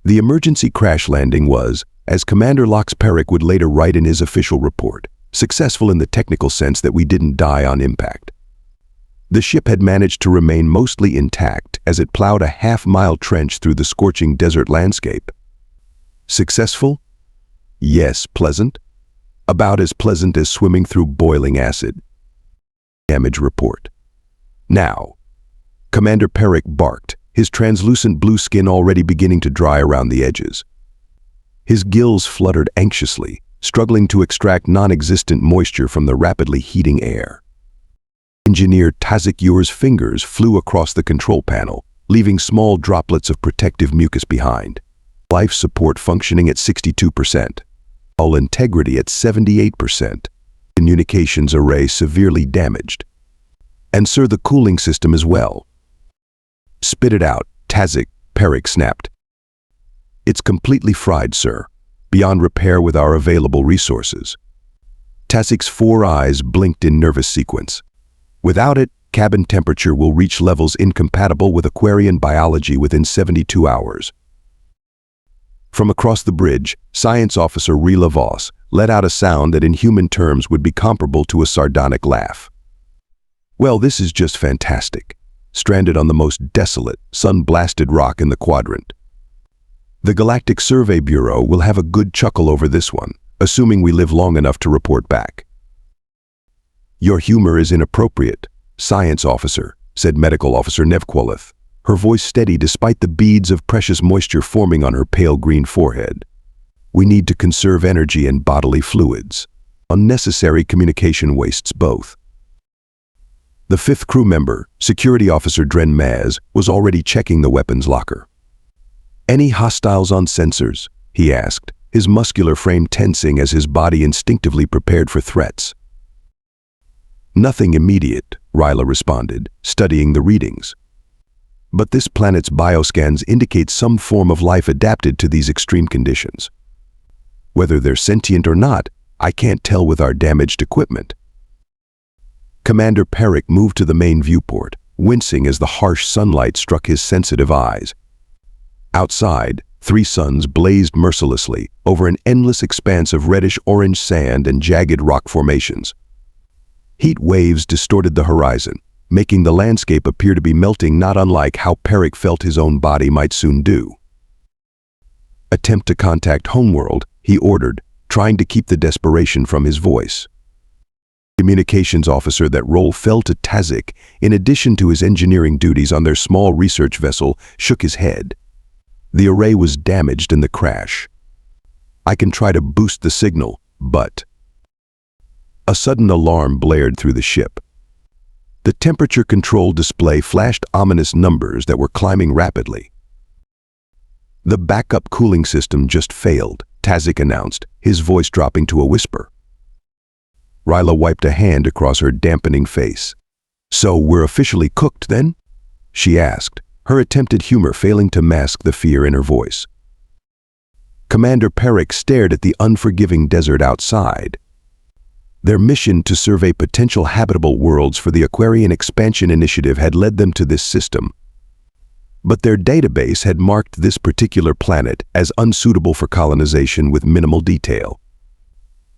The emergency crash landing was, as Commander Lox Perik would later write in his official report, successful in the technical sense that we didn't die on impact. The ship had managed to remain mostly intact as it plowed a half-mile trench through the scorching desert landscape. Successful? Yes. Pleasant? About as pleasant as swimming through boiling acid. Damage report. Now. Commander Perik barked, his translucent blue skin already beginning to dry around the edges. His gills fluttered anxiously, struggling to extract non-existent moisture from the rapidly heating air. Engineer Tazik Yur's fingers flew across the control panel, leaving small droplets of protective mucus behind. Life support functioning at 62%. Hull integrity at 78%. Communications array severely damaged. And sir, the cooling system as well. Spit it out, Tazik, Perik snapped. It's completely fried, sir. Beyond repair with our available resources. Tazik's 4 eyes blinked in nervous sequence. Without it, cabin temperature will reach levels incompatible with Aquarian biology within 72 hours. From across the bridge, Science Officer Rila Voss let out a sound that in human terms would be comparable to a sardonic laugh. Well, this is just fantastic. Stranded on the most desolate, sun-blasted rock in the quadrant. The Galactic Survey Bureau will have a good chuckle over this one, assuming we live long enough to report back. Your humor is inappropriate, Science Officer, said Medical Officer Nevquolith, her voice steady despite the beads of precious moisture forming on her pale green forehead. We need to conserve energy and bodily fluids. Unnecessary communication wastes both. The 5th crew member, Security Officer Dren Maz, was already checking the weapons locker. Any hostiles on sensors? He asked, his muscular frame tensing as his body instinctively prepared for threats. Nothing immediate, Rila responded, studying the readings. But this planet's bioscans indicate some form of life adapted to these extreme conditions. Whether they're sentient or not, I can't tell with our damaged equipment. Commander Perik moved to the main viewport, wincing as the harsh sunlight struck his sensitive eyes. Outside, 3 suns blazed mercilessly over an endless expanse of reddish-orange sand and jagged rock formations. Heat waves distorted the horizon, making the landscape appear to be melting not unlike how Perik felt his own body might soon do. Attempt to contact Homeworld, he ordered, trying to keep the desperation from his voice. Communications officer that role fell to Tazik, in addition to his engineering duties on their small research vessel, shook his head. The array was damaged in the crash. I can try to boost the signal, but... A sudden alarm blared through the ship. The temperature control display flashed ominous numbers that were climbing rapidly. The backup cooling system just failed, Tazik announced, his voice dropping to a whisper. Rila wiped a hand across her dampening face. So we're officially cooked then? She asked, her attempted humor failing to mask the fear in her voice. Commander Perik stared at the unforgiving desert outside. Their mission to survey potential habitable worlds for the Aquarian Expansion Initiative had led them to this system. But their database had marked this particular planet as unsuitable for colonization with minimal detail.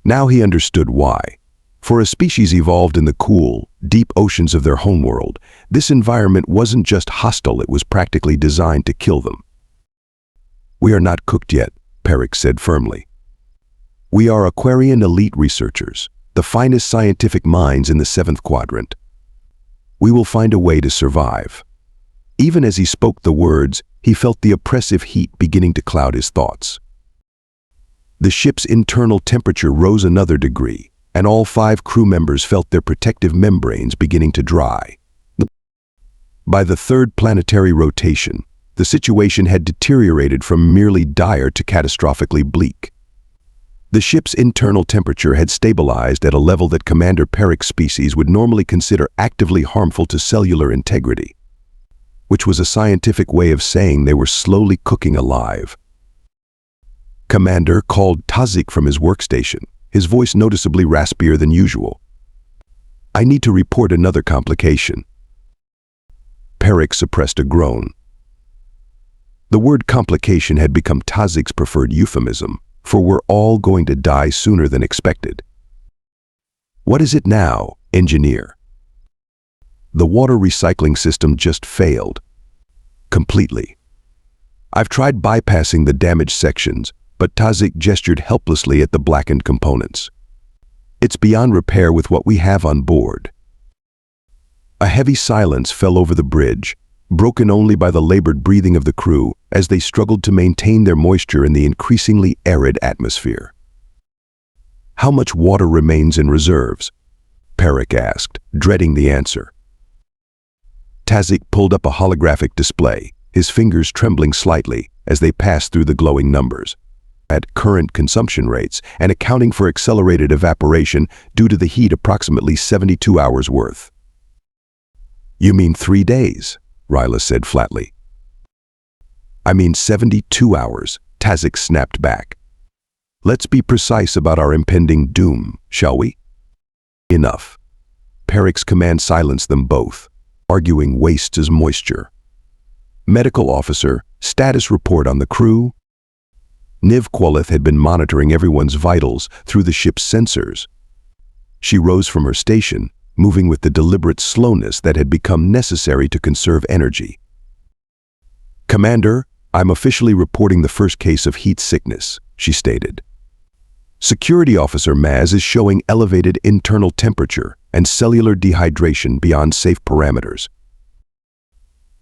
Now he understood why. For a species evolved in the cool, deep oceans of their homeworld, this environment wasn't just hostile, it was practically designed to kill them. We are not cooked yet, Perik said firmly. We are Aquarian elite researchers, the finest scientific minds in the 7th quadrant. We will find a way to survive. Even as he spoke the words, he felt the oppressive heat beginning to cloud his thoughts. The ship's internal temperature rose another degree, and all 5 crew members felt their protective membranes beginning to dry. By the 3rd planetary rotation, the situation had deteriorated from merely dire to catastrophically bleak. The ship's internal temperature had stabilized at a level that Commander Perik's species would normally consider actively harmful to cellular integrity, which was a scientific way of saying they were slowly cooking alive. Commander called Tazik from his workstation, his voice noticeably raspier than usual. I need to report another complication. Perik suppressed a groan. The word complication had become Tazik's preferred euphemism, for we're all going to die sooner than expected. What is it now, engineer? The water recycling system just failed. Completely. I've tried bypassing the damaged sections, but Tazik gestured helplessly at the blackened components. It's beyond repair with what we have on board. A heavy silence fell over the bridge, broken only by the labored breathing of the crew as they struggled to maintain their moisture in the increasingly arid atmosphere. How much water remains in reserves? Perik asked, dreading the answer. Tazik pulled up a holographic display, his fingers trembling slightly as they passed through the glowing numbers. At current consumption rates and accounting for accelerated evaporation due to the heat, approximately 72 hours worth. You mean 3 days, Ryla said flatly. I mean 72 hours, Tazik snapped back. Let's be precise about our impending doom, shall we? Enough. Perik's command silenced them both. Arguing wastes as moisture. Medical officer, status report on the crew. Niv Qualith had been monitoring everyone's vitals through the ship's sensors. She rose from her station, moving with the deliberate slowness that had become necessary to conserve energy. Commander, I'm officially reporting the first case of heat sickness, she stated. Security Officer Maz is showing elevated internal temperature and cellular dehydration beyond safe parameters.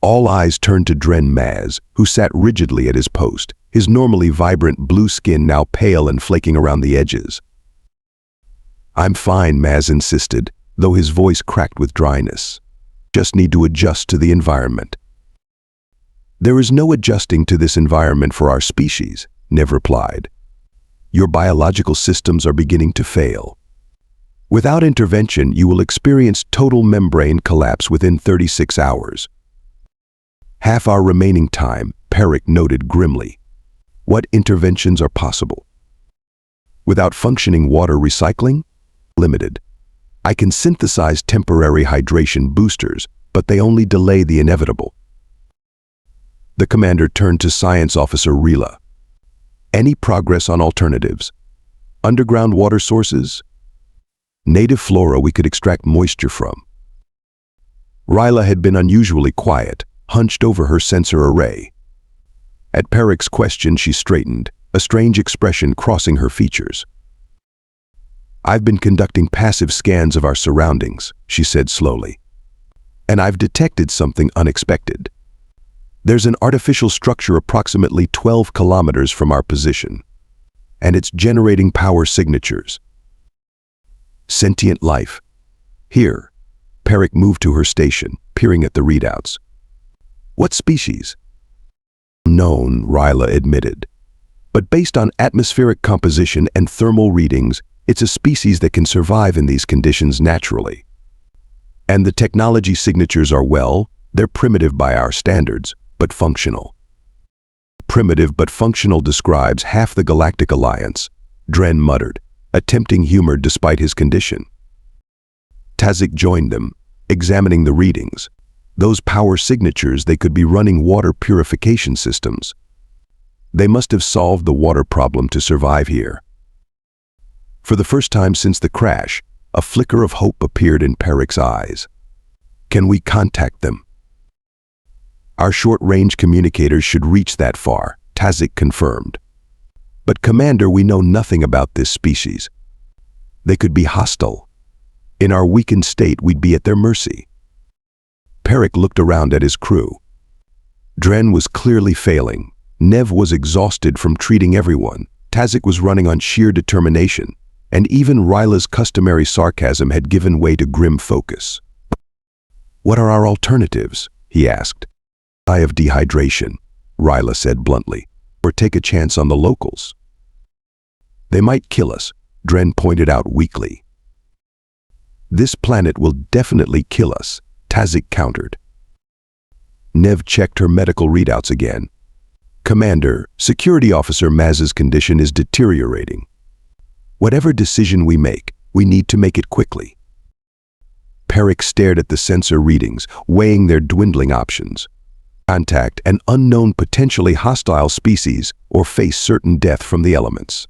All eyes turned to Dren Maz, who sat rigidly at his post, his normally vibrant blue skin now pale and flaking around the edges. I'm fine, Maz insisted, though his voice cracked with dryness. Just need to adjust to the environment. There is no adjusting to this environment for our species, Niv replied. Your biological systems are beginning to fail. Without intervention, you will experience total membrane collapse within 36 hours. Half our remaining time, Perik noted grimly. What interventions are possible? Without functioning water recycling? Limited. I can synthesize temporary hydration boosters, but they only delay the inevitable. The commander turned to Science Officer Rila. Any progress on alternatives? Underground water sources? Native flora we could extract moisture from. Ryla had been unusually quiet, hunched over her sensor array. At Perik's question, she straightened, a strange expression crossing her features. I've been conducting passive scans of our surroundings, she said slowly. And I've detected something unexpected. There's an artificial structure approximately 12 kilometers from our position, and it's generating power signatures. Sentient life. Here. Perik moved to her station, peering at the readouts. What species? Unknown, Ryla admitted. But based on atmospheric composition and thermal readings, it's a species that can survive in these conditions naturally. And the technology signatures are, well, they're primitive by our standards, but functional. Primitive but functional describes half the Galactic Alliance, Dren muttered, attempting humor despite his condition. Tazik joined them, examining the readings. Those power signatures, they could be running water purification systems. They must have solved the water problem to survive here. For the first time since the crash, a flicker of hope appeared in Perik's eyes. Can we contact them? Our short-range communicators should reach that far, Tazik confirmed. But Commander, we know nothing about this species. They could be hostile. In our weakened state, we'd be at their mercy. Perik looked around at his crew. Dren was clearly failing. Nev was exhausted from treating everyone. Tazik was running on sheer determination. And even Ryla's customary sarcasm had given way to grim focus. What are our alternatives? He asked. Die of dehydration, Ryla said bluntly, or take a chance on the locals. They might kill us, Dren pointed out weakly. This planet will definitely kill us, Tazik countered. Nev checked her medical readouts again. Commander, Security Officer Maz's condition is deteriorating. Whatever decision we make, we need to make it quickly. Perik stared at the sensor readings, weighing their dwindling options. contact an unknown potentially hostile species or face certain death from the elements.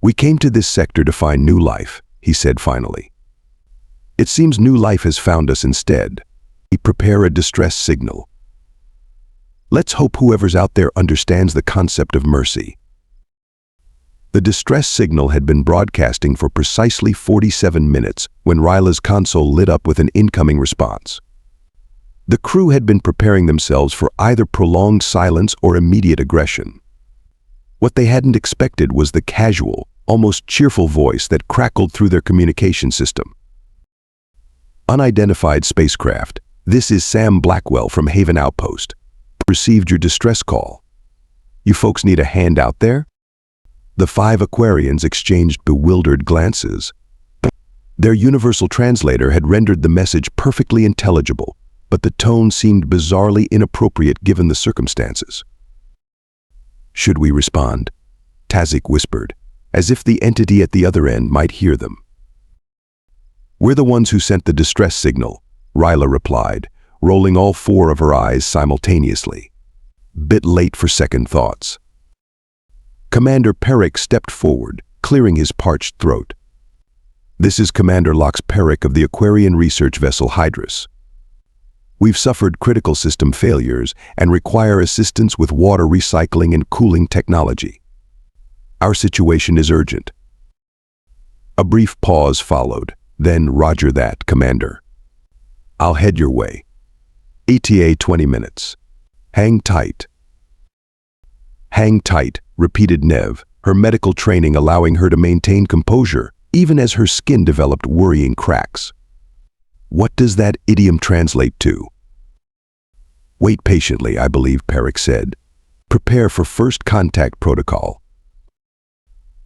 "We came to this sector to find new life," he said finally. "It seems new life has found us instead. We prepare a distress signal. Let's hope whoever's out there understands the concept of mercy." The distress signal had been broadcasting for precisely 47 minutes when Ryla's console lit up with an incoming response. The crew had been preparing themselves for either prolonged silence or immediate aggression. What they hadn't expected was the casual, almost cheerful voice that crackled through their communication system. "Unidentified spacecraft, this is Sam Blackwell from Haven Outpost. Received your distress call. You folks need a hand out there?" The 5 Aquarians exchanged bewildered glances. Their universal translator had rendered the message perfectly intelligible, but the tone seemed bizarrely inappropriate given the circumstances. "Should we respond?" Tazik whispered, as if the entity at the other end might hear them. "We're the ones who sent the distress signal," Ryla replied, rolling all 4 of her eyes simultaneously. Bit late for second thoughts. Commander Perrick stepped forward, clearing his parched throat. "This is Commander Lox Perrick of the Aquarian research vessel Hydrus. We've suffered critical system failures and require assistance with water recycling and cooling technology. Our situation is urgent." A brief pause followed, then "Roger that, Commander. I'll head your way. ETA 20 minutes. Hang tight." "Hang tight," repeated Nev, her medical training allowing her to maintain composure even as her skin developed worrying cracks. "What does that idiom translate to?" "Wait patiently," I believe Perrick said. "Prepare for first contact protocol."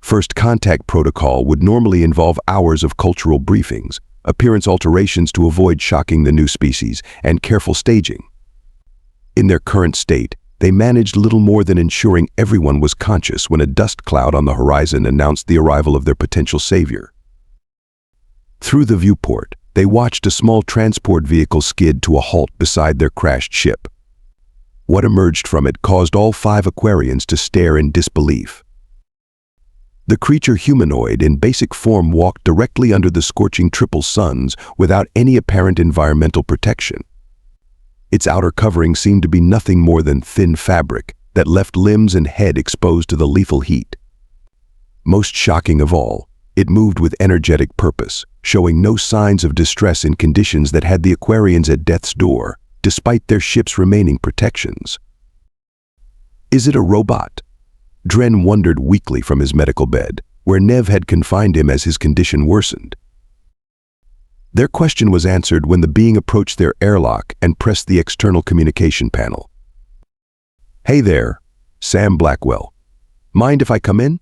First contact protocol would normally involve hours of cultural briefings, appearance alterations to avoid shocking the new species, and careful staging. In their current state, they managed little more than ensuring everyone was conscious when a dust cloud on the horizon announced the arrival of their potential savior. Through the viewport, they watched a small transport vehicle skid to a halt beside their crashed ship. What emerged from it caused all 5 Aquarians to stare in disbelief. The creature, humanoid in basic form, walked directly under the scorching triple suns without any apparent environmental protection. Its outer covering seemed to be nothing more than thin fabric that left limbs and head exposed to the lethal heat. Most shocking of all, it moved with energetic purpose, showing no signs of distress in conditions that had the Aquarians at death's door, despite their ship's remaining protections. "Is it a robot?" Dren wondered weakly from his medical bed, where Nev had confined him as his condition worsened. Their question was answered when the being approached their airlock and pressed the external communication panel. "Hey there, Sam Blackwell. Mind if I come in?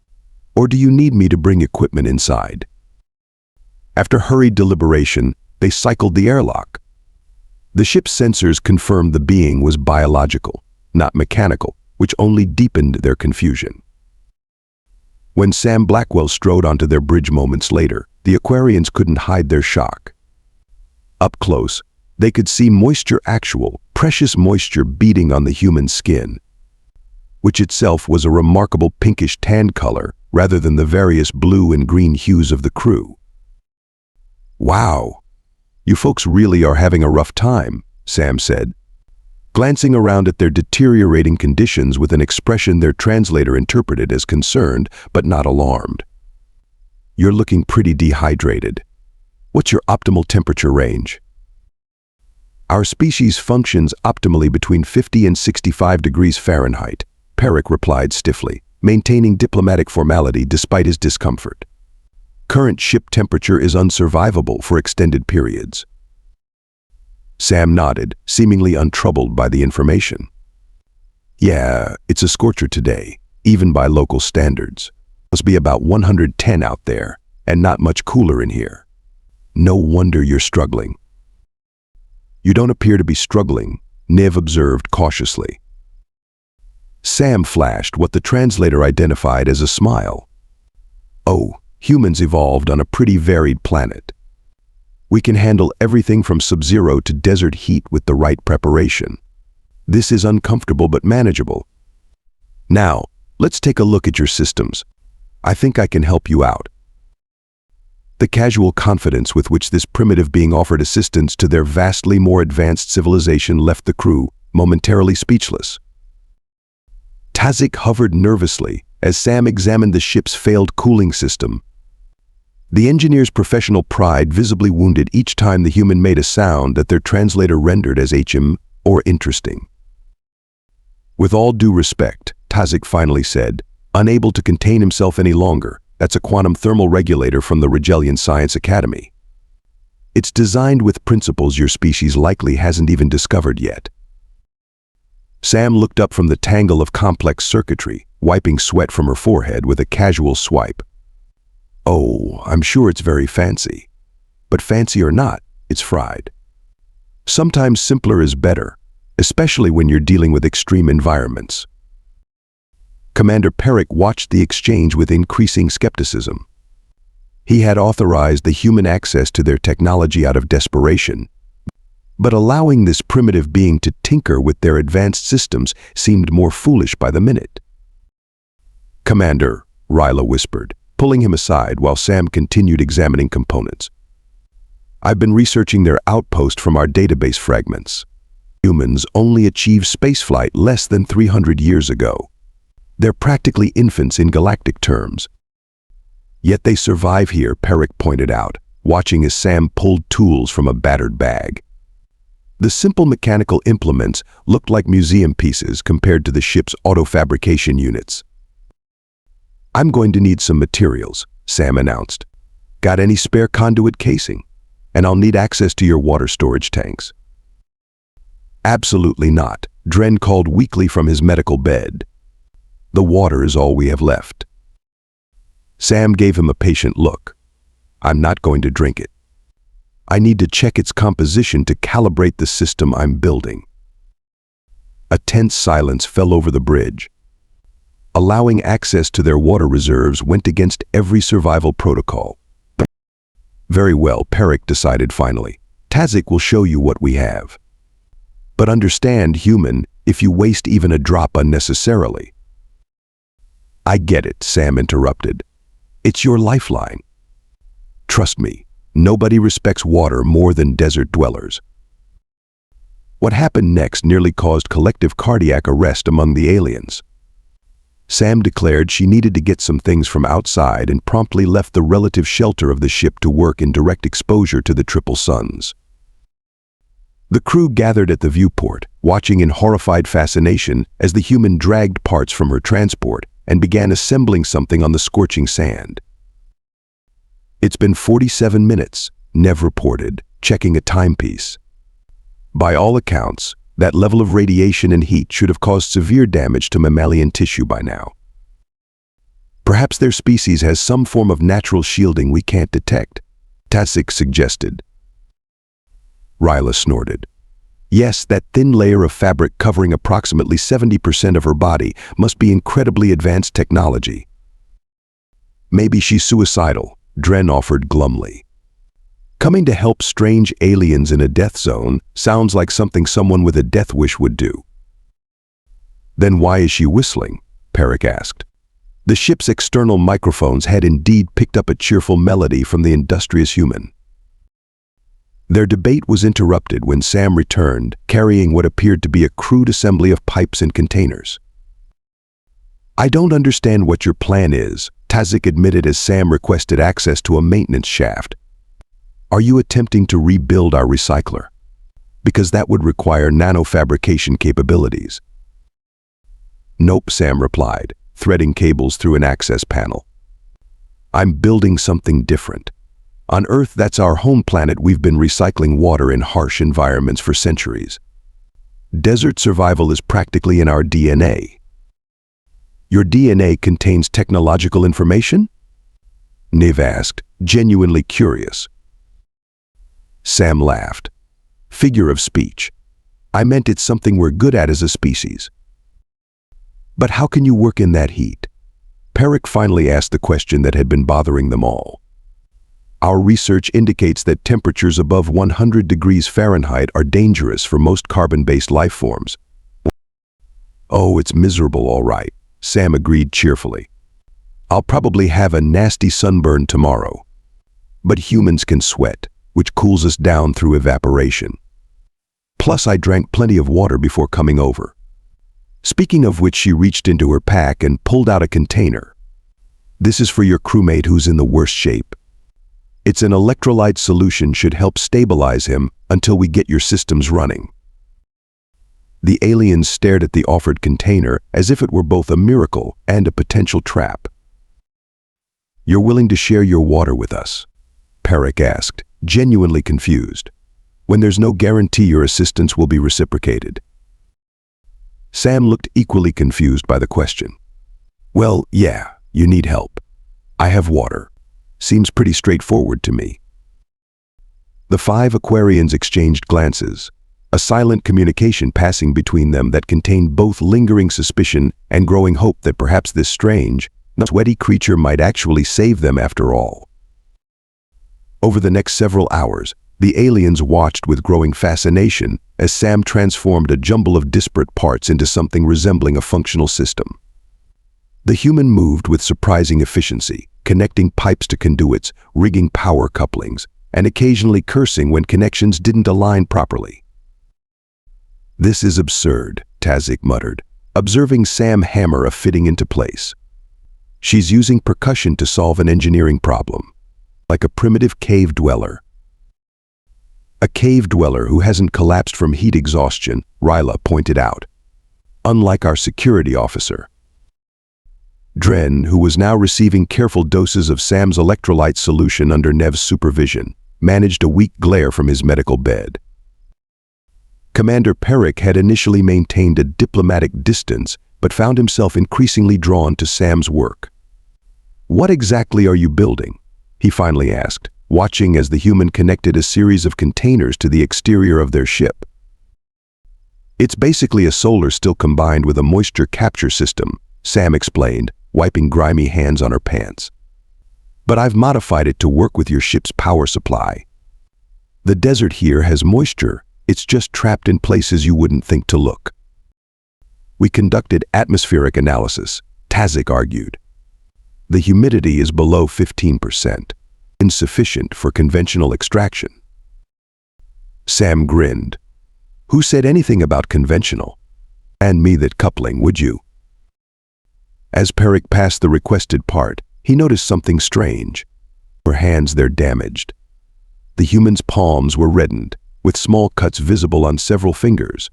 Or do you need me to bring equipment inside?" After hurried deliberation, they cycled the airlock. The ship's sensors confirmed the being was biological, not mechanical, which only deepened their confusion. When Sam Blackwell strode onto their bridge moments later, the Aquarians couldn't hide their shock. Up close, they could see moisture, actual, precious moisture beading on the human skin, which itself was a remarkable pinkish tan color rather than the various blue and green hues of the crew. "Wow, you folks really are having a rough time," Sam said, glancing around at their deteriorating conditions with an expression their translator interpreted as concerned but not alarmed. "You're looking pretty dehydrated. What's your optimal temperature range?" "Our species functions optimally between 50 and 65 degrees Fahrenheit, Perrick replied stiffly, maintaining diplomatic formality despite his discomfort. "Current ship temperature is unsurvivable for extended periods." Sam nodded, seemingly untroubled by the information. "Yeah, it's a scorcher today, even by local standards. Must be about 110 out there, and not much cooler in here. No wonder you're struggling." "You don't appear to be struggling," Nev observed cautiously. Sam flashed what the translator identified as a smile. "Oh, humans evolved on a pretty varied planet. We can handle everything from sub-zero to desert heat with the right preparation. This is uncomfortable but manageable. Now, let's take a look at your systems. I think I can help you out. The casual confidence with which this primitive being offered assistance to their vastly more advanced civilization left the crew momentarily speechless. Tazik hovered nervously as Sam examined the ship's failed cooling system. The engineer's professional pride visibly wounded each time the human made a sound that their translator rendered as HM or interesting. With all due respect, Tazik finally said, unable to contain himself any longer, that's a quantum thermal regulator from the Rigelian Science Academy. It's designed with principles your species likely hasn't even discovered yet. Sam looked up from the tangle of complex circuitry, wiping sweat from her forehead with a casual swipe. Oh, I'm sure it's very fancy. But fancy or not, it's fried. Sometimes simpler is better, especially when you're dealing with extreme environments. Commander Peric watched the exchange with increasing skepticism. He had authorized the human access to their technology out of desperation, but allowing this primitive being to tinker with their advanced systems seemed more foolish by the minute. "Commander," Ryla whispered, pulling him aside while Sam continued examining components. "I've been researching their outpost from our database fragments. Humans only achieved spaceflight less than 300 years ago. They're practically infants in galactic terms. Yet they survive here," Peric pointed out, watching as Sam pulled tools from a battered bag. The simple mechanical implements looked like museum pieces compared to the ship's auto-fabrication units. "I'm going to need some materials," Sam announced. "Got any spare conduit casing? And I'll need access to your water storage tanks." "Absolutely not," Dren called weakly from his medical bed. "The water is all we have left." Sam gave him a patient look. "I'm not going to drink it. I need to check its composition to calibrate the system I'm building." A tense silence fell over the bridge. Allowing access to their water reserves went against every survival protocol. "Very well," Peric decided finally. "Tazik will show you what we have. But understand, human, if you waste even a drop unnecessarily." "I get it," Sam interrupted. "It's your lifeline. Trust me, nobody respects water more than desert dwellers." What happened next nearly caused collective cardiac arrest among the aliens. Sam declared she needed to get some things from outside and promptly left the relative shelter of the ship to work in direct exposure to the triple suns. The crew gathered at the viewport, watching in horrified fascination as the human dragged parts from her transport and began assembling something on the scorching sand. "It's been 47 minutes, Nev reported, checking a timepiece. "By all accounts, that level of radiation and heat should have caused severe damage to mammalian tissue by now. Perhaps their species has some form of natural shielding we can't detect," Tazik suggested. Ryla snorted. "Yes, that thin layer of fabric covering approximately 70% of her body must be incredibly advanced technology." "Maybe she's suicidal," Dren offered glumly. "Coming to help strange aliens in a death zone sounds like something someone with a death wish would do." "Then why is she whistling?" Peric asked. The ship's external microphones had indeed picked up a cheerful melody from the industrious human. Their debate was interrupted when Sam returned, carrying what appeared to be a crude assembly of pipes and containers. "I don't understand what your plan is," Tazik admitted as Sam requested access to a maintenance shaft. "Are you attempting to rebuild our recycler? Because that would require nanofabrication capabilities." "Nope," Sam replied, threading cables through an access panel. "I'm building something different. On Earth, that's our home planet, we've been recycling water in harsh environments for centuries. Desert survival is practically in our DNA." "Your DNA contains technological information?" Niv asked, genuinely curious. Sam laughed. "Figure of speech. I meant it's something we're good at as a species." "But how can you work in that heat?" Peric finally asked the question that had been bothering them all. "Our research indicates that temperatures above 100 degrees Fahrenheit are dangerous for most carbon-based life forms," "Oh, it's miserable, all right," Sam agreed cheerfully. "I'll probably have a nasty sunburn tomorrow. But humans can sweat, which cools us down through evaporation. Plus, I drank plenty of water before coming over." Speaking of which, she reached into her pack and pulled out a container. "This is for your crewmate who's in the worst shape. It's an electrolyte solution, should help stabilize him until we get your systems running." The aliens stared at the offered container as if it were both a miracle and a potential trap. "You're willing to share your water with us?" Perek asked, genuinely confused, "when there's no guarantee your assistance will be reciprocated." Sam looked equally confused by the question. "Well, yeah, you need help. I have water. Seems pretty straightforward to me." The 5 Aquarians exchanged glances, a silent communication passing between them that contained both lingering suspicion and growing hope that perhaps this strange, sweaty creature might actually save them after all. Over the next several hours, the aliens watched with growing fascination as Sam transformed a jumble of disparate parts into something resembling a functional system. The human moved with surprising efficiency, connecting pipes to conduits, rigging power couplings, and occasionally cursing when connections didn't align properly. "This is absurd," Tazik muttered, observing Sam hammer a fitting into place. "She's using percussion to solve an engineering problem, like a primitive cave dweller." "A cave dweller who hasn't collapsed from heat exhaustion," Ryla pointed out. "Unlike our security officer." Dren, who was now receiving careful doses of Sam's electrolyte solution under Nev's supervision, managed a weak glare from his medical bed. Commander Perek had initially maintained a diplomatic distance, but found himself increasingly drawn to Sam's work. "What exactly are you building?" he finally asked, watching as the human connected a series of containers to the exterior of their ship. "It's basically a solar still combined with a moisture capture system," Sam explained, wiping grimy hands on her pants. "But I've modified it to work with your ship's power supply. The desert here has moisture, it's just trapped in places you wouldn't think to look." "We conducted atmospheric analysis," Tazik argued. "The humidity is below 15%, insufficient for conventional extraction." Sam grinned. "Who said anything about conventional? And me that coupling, would you?" As Perek passed the requested part, he noticed something strange. Her hands, they're damaged. The human's palms were reddened, with small cuts visible on several fingers.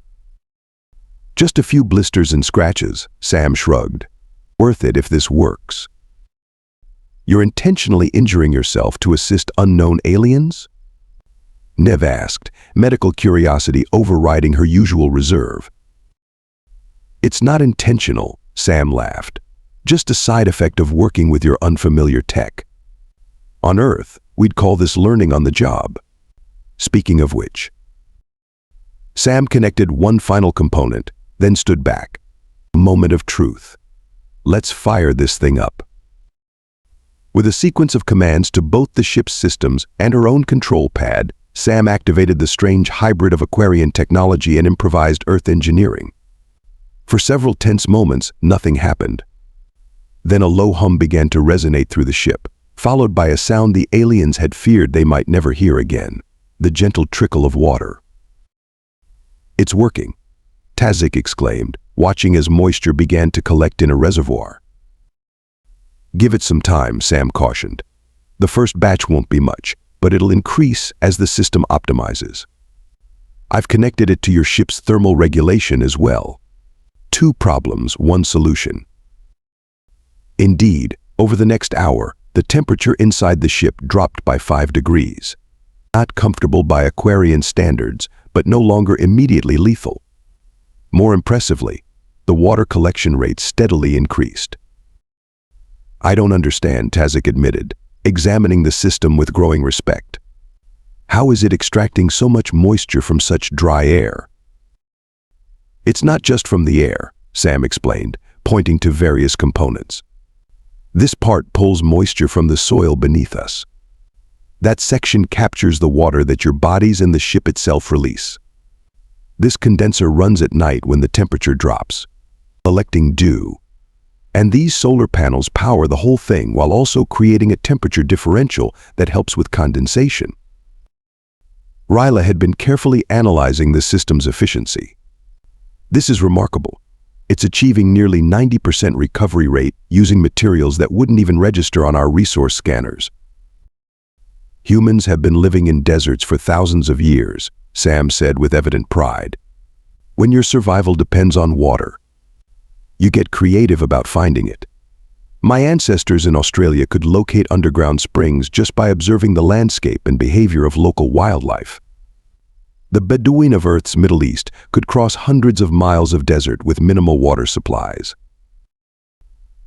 "Just a few blisters and scratches," Sam shrugged. "Worth it if this works." "You're intentionally injuring yourself to assist unknown aliens?" Nev asked, medical curiosity overriding her usual reserve. "It's not intentional," Sam laughed. "Just a side effect of working with your unfamiliar tech. On Earth, we'd call this learning on the job. Speaking of which." Sam connected one final component, then stood back. A moment of truth. "Let's fire this thing up." With a sequence of commands to both the ship's systems and her own control pad, Sam activated the strange hybrid of Aquarian technology and improvised Earth engineering. For several tense moments, nothing happened. Then a low hum began to resonate through the ship, followed by a sound the aliens had feared they might never hear again, the gentle trickle of water. "It's working," Tazik exclaimed, watching as moisture began to collect in a reservoir. "Give it some time," Sam cautioned. "The first batch won't be much, but it'll increase as the system optimizes. I've connected it to your ship's thermal regulation as well. 2 problems, 1 solution." Indeed, over the next hour, the temperature inside the ship dropped by 5 degrees. Not comfortable by Aquarian standards, but no longer immediately lethal. More impressively, the water collection rate steadily increased. "I don't understand," Tazik admitted, examining the system with growing respect. "How is it extracting so much moisture from such dry air?" "It's not just from the air," Sam explained, pointing to various components. "This part pulls moisture from the soil beneath us. That section captures the water that your bodies and the ship itself release. This condenser runs at night when the temperature drops. collecting dew. And these solar panels power the whole thing while also creating a temperature differential that helps with condensation. Ryla had been carefully analyzing the system's efficiency. This is remarkable. It's achieving nearly 90% recovery rate using materials that wouldn't even register on our resource scanners. Humans have been living in deserts for thousands of years, Sam said with evident pride. When your survival depends on water, you get creative about finding it. My ancestors in Australia could locate underground springs just by observing the landscape and behavior of local wildlife. The Bedouin of Earth's Middle East could cross hundreds of miles of desert with minimal water supplies.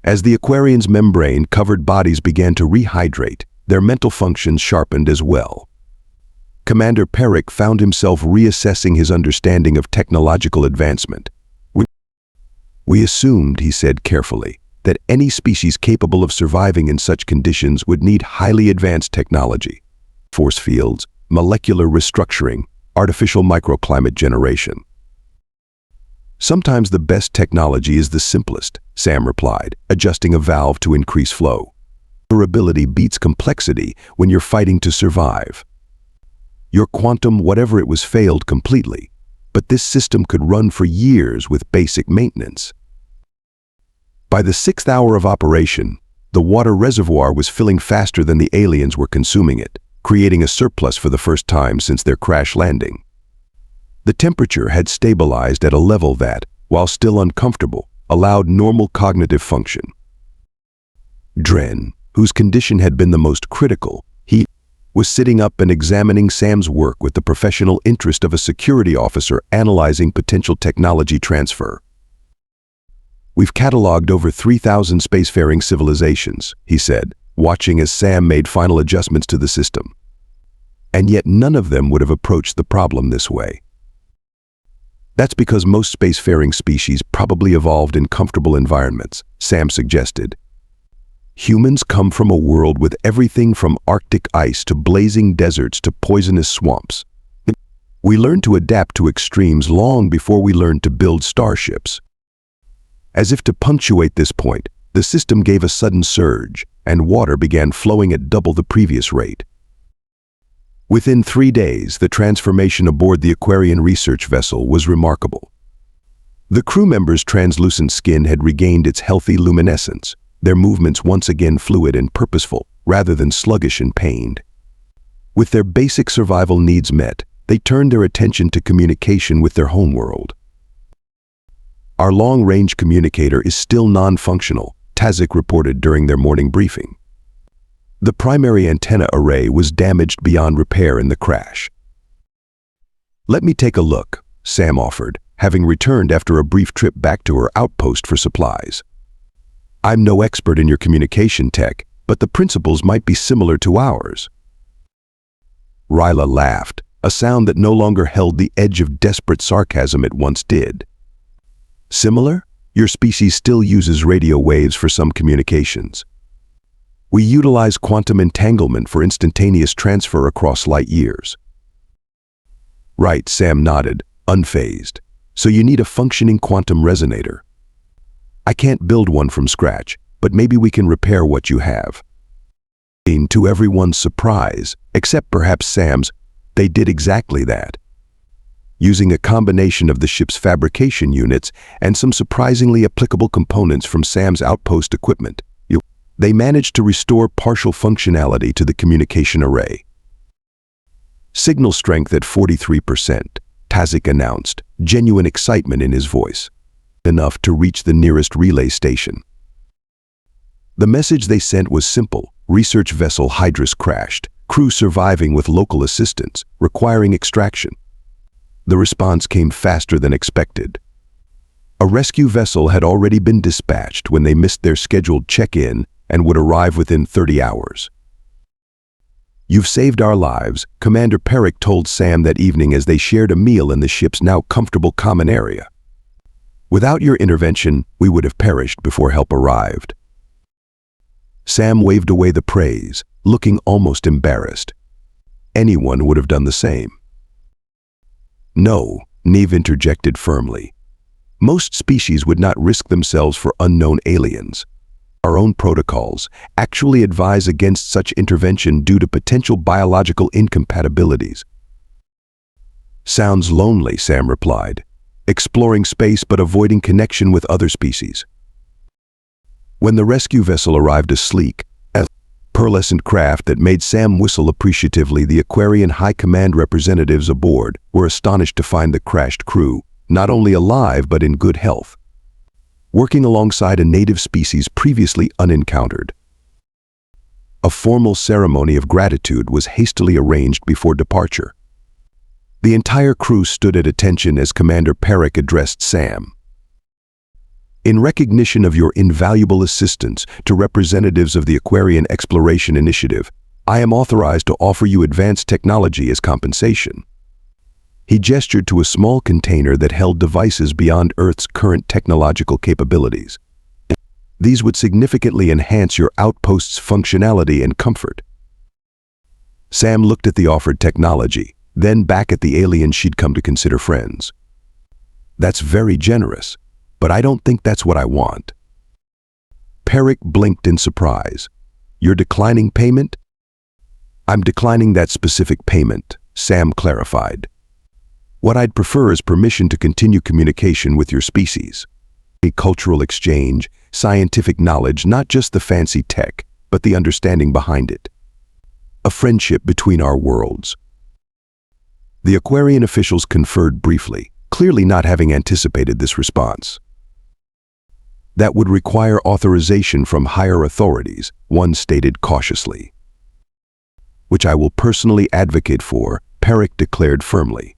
As the Aquarian's membrane-covered bodies began to rehydrate, their mental functions sharpened as well. Commander Peric found himself reassessing his understanding of technological advancement. We assumed, he said carefully, that any species capable of surviving in such conditions would need highly advanced technology. Force fields, molecular restructuring, artificial microclimate generation. Sometimes the best technology is the simplest, Sam replied, adjusting a valve to increase flow. Durability beats complexity when you're fighting to survive. Your quantum, whatever it was, failed completely, but this system could run for years with basic maintenance. By the 6th hour of operation, the water reservoir was filling faster than the aliens were consuming it, creating a surplus for the first time since their crash landing. The temperature had stabilized at a level that, while still uncomfortable, allowed normal cognitive function. Dren, whose condition had been the most critical, he was sitting up and examining Sam's work with the professional interest of a security officer analyzing potential technology transfer. We've cataloged over 3,000 spacefaring civilizations, he said, watching as Sam made final adjustments to the system. And yet none of them would have approached the problem this way. That's because most spacefaring species probably evolved in comfortable environments, Sam suggested. Humans come from a world with everything from Arctic ice to blazing deserts to poisonous swamps. We learned to adapt to extremes long before we learned to build starships. As if to punctuate this point, the system gave a sudden surge, and water began flowing at double the previous rate. Within 3 days, the transformation aboard the Aquarian research vessel was remarkable. The crew members' translucent skin had regained its healthy luminescence, their movements once again fluid and purposeful, rather than sluggish and pained. With their basic survival needs met, they turned their attention to communication with their homeworld. Our long-range communicator is still non-functional, Tazik reported during their morning briefing. The primary antenna array was damaged beyond repair in the crash. Let me take a look, Sam offered, having returned after a brief trip back to her outpost for supplies. I'm no expert in your communication tech, but the principles might be similar to ours. Ryla laughed, a sound that no longer held the edge of desperate sarcasm it once did. Similar? Your species still uses radio waves for some communications. We utilize quantum entanglement for instantaneous transfer across light years. Right, Sam nodded, unfazed. So you need a functioning quantum resonator. I can't build one from scratch, but maybe we can repair what you have. To everyone's surprise, except perhaps Sam's, they did exactly that. Using a combination of the ship's fabrication units and some surprisingly applicable components from Sam's outpost equipment, they managed to restore partial functionality to the communication array. Signal strength at 43%, Tazik announced, genuine excitement in his voice. Enough to reach the nearest relay station. The message they sent was simple: research vessel Hydrus crashed, crew surviving with local assistance, requiring extraction. The response came faster than expected. A rescue vessel had already been dispatched when they missed their scheduled check-in and would arrive within 30 hours. You've saved our lives, Commander Peric told Sam that evening as they shared a meal in the ship's now comfortable common area. Without your intervention, we would have perished before help arrived. Sam waved away the praise, looking almost embarrassed. Anyone would have done the same. No, Neve interjected firmly. Most species would not risk themselves for unknown aliens. Our own protocols actually advise against such intervention due to potential biological incompatibilities. Sounds lonely, Sam replied. Exploring space but avoiding connection with other species. When the rescue vessel arrived, a sleek, pearlescent craft that made Sam whistle appreciatively, the Aquarian High Command representatives aboard were astonished to find the crashed crew not only alive but in good health, working alongside a native species previously unencountered. A formal ceremony of gratitude was hastily arranged before departure. The entire crew stood at attention as Commander Perrick addressed Sam. In recognition of your invaluable assistance to representatives of the Aquarian Exploration Initiative, I am authorized to offer you advanced technology as compensation. He gestured to a small container that held devices beyond Earth's current technological capabilities. These would significantly enhance your outpost's functionality and comfort. Sam looked at the offered technology, then back at the aliens she'd come to consider friends. That's very generous, but I don't think that's what I want. Perrick blinked in surprise. You're declining payment? I'm declining that specific payment, Sam clarified. What I'd prefer is permission to continue communication with your species. A cultural exchange, scientific knowledge, not just the fancy tech, but the understanding behind it. A friendship between our worlds. The Aquarian officials conferred briefly, clearly not having anticipated this response. That would require authorization from higher authorities, one stated cautiously. Which I will personally advocate for, Perrick declared firmly.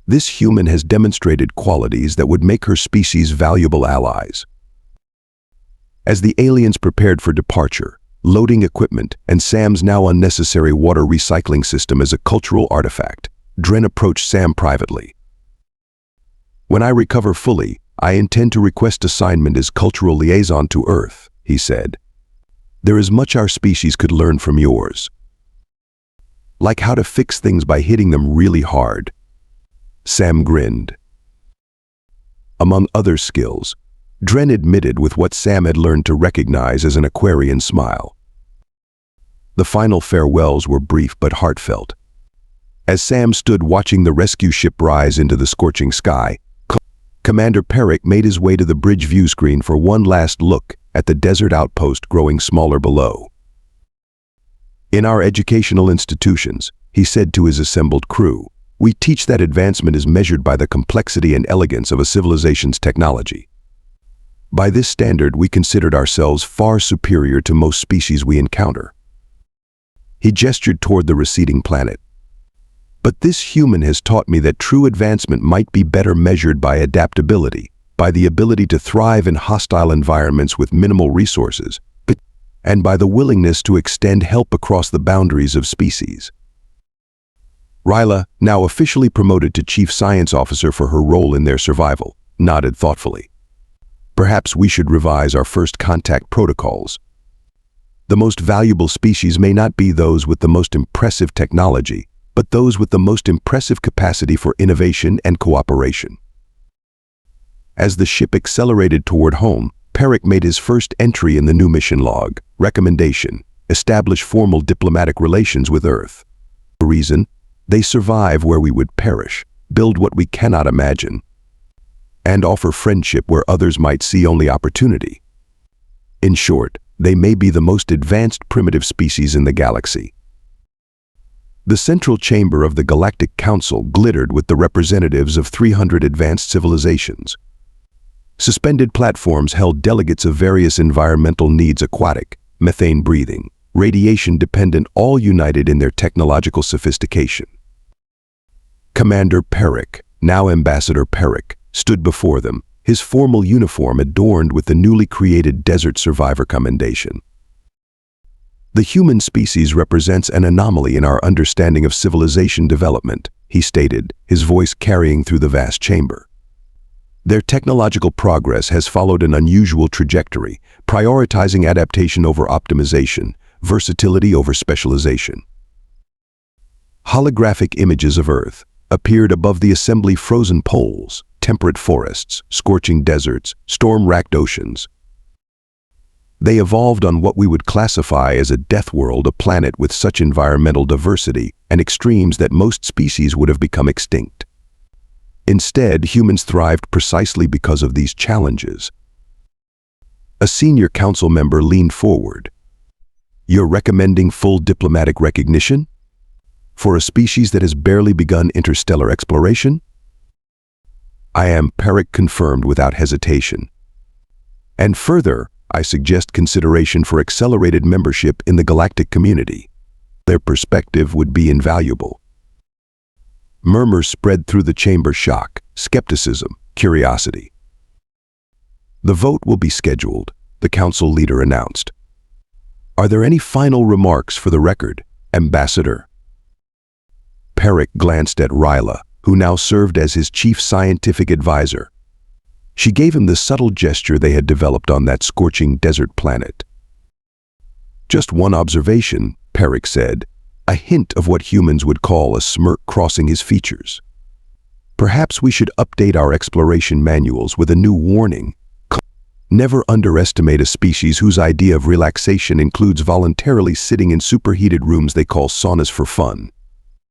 This human has demonstrated qualities that would make her species valuable allies. As the aliens prepared for departure, loading equipment and Sam's now unnecessary water recycling system as a cultural artifact, Dren approached Sam privately. When I recover fully, I intend to request assignment as cultural liaison to Earth, he said. There is much our species could learn from yours. Like how to fix things by hitting them really hard. Sam grinned. Among other skills, Dren admitted with what Sam had learned to recognize as an Aquarian smile. The final farewells were brief but heartfelt. As Sam stood watching the rescue ship rise into the scorching sky, Commander Perrick made his way to the bridge view screen for one last look at the desert outpost growing smaller below. In our educational institutions, he said to his assembled crew, we teach that advancement is measured by the complexity and elegance of a civilization's technology. By this standard, we considered ourselves far superior to most species we encounter. He gestured toward the receding planet. But this human has taught me that true advancement might be better measured by adaptability, by the ability to thrive in hostile environments with minimal resources, and by the willingness to extend help across the boundaries of species. Ryla, now officially promoted to Chief Science Officer for her role in their survival, nodded thoughtfully. Perhaps we should revise our first contact protocols. The most valuable species may not be those with the most impressive technology, but those with the most impressive capacity for innovation and cooperation. As the ship accelerated toward home, Perrick made his first entry in the new mission log. Recommendation: establish formal diplomatic relations with Earth. The reason? They survive where we would perish, build what we cannot imagine, and offer friendship where others might see only opportunity. In short, they may be the most advanced primitive species in the galaxy. The central chamber of the Galactic Council glittered with the representatives of 300 advanced civilizations. Suspended platforms held delegates of various environmental needs: aquatic, methane breathing, radiation dependent, all united in their technological sophistication. Commander Perrick, now Ambassador Perrick, stood before them, his formal uniform adorned with the newly created Desert Survivor Commendation. The human species represents an anomaly in our understanding of civilization development, he stated, his voice carrying through the vast chamber. Their technological progress has followed an unusual trajectory, prioritizing adaptation over optimization, versatility over specialization. Holographic images of Earth appeared above the assembly frozen poles, temperate forests, scorching deserts, storm-racked oceans. They evolved on what we would classify as a death world, a planet with such environmental diversity and extremes that most species would have become extinct. Instead, humans thrived precisely because of these challenges. A senior council member leaned forward. "You're recommending full diplomatic recognition? For a species that has barely begun interstellar exploration?" "I am," Peric confirmed without hesitation. "And further, I suggest consideration for accelerated membership in the galactic community. Their perspective would be invaluable." Murmurs spread through the chamber: shock, skepticism, curiosity. "The vote will be scheduled," the council leader announced. "Are there any final remarks for the record, Ambassador?" Peric glanced at Ryla, who now served as his chief scientific advisor. She gave him the subtle gesture they had developed on that scorching desert planet. "Just one observation," Peric said, a hint of what humans would call a smirk crossing his features. "Perhaps we should update our exploration manuals with a new warning. Never underestimate a species whose idea of relaxation includes voluntarily sitting in superheated rooms they call saunas for fun."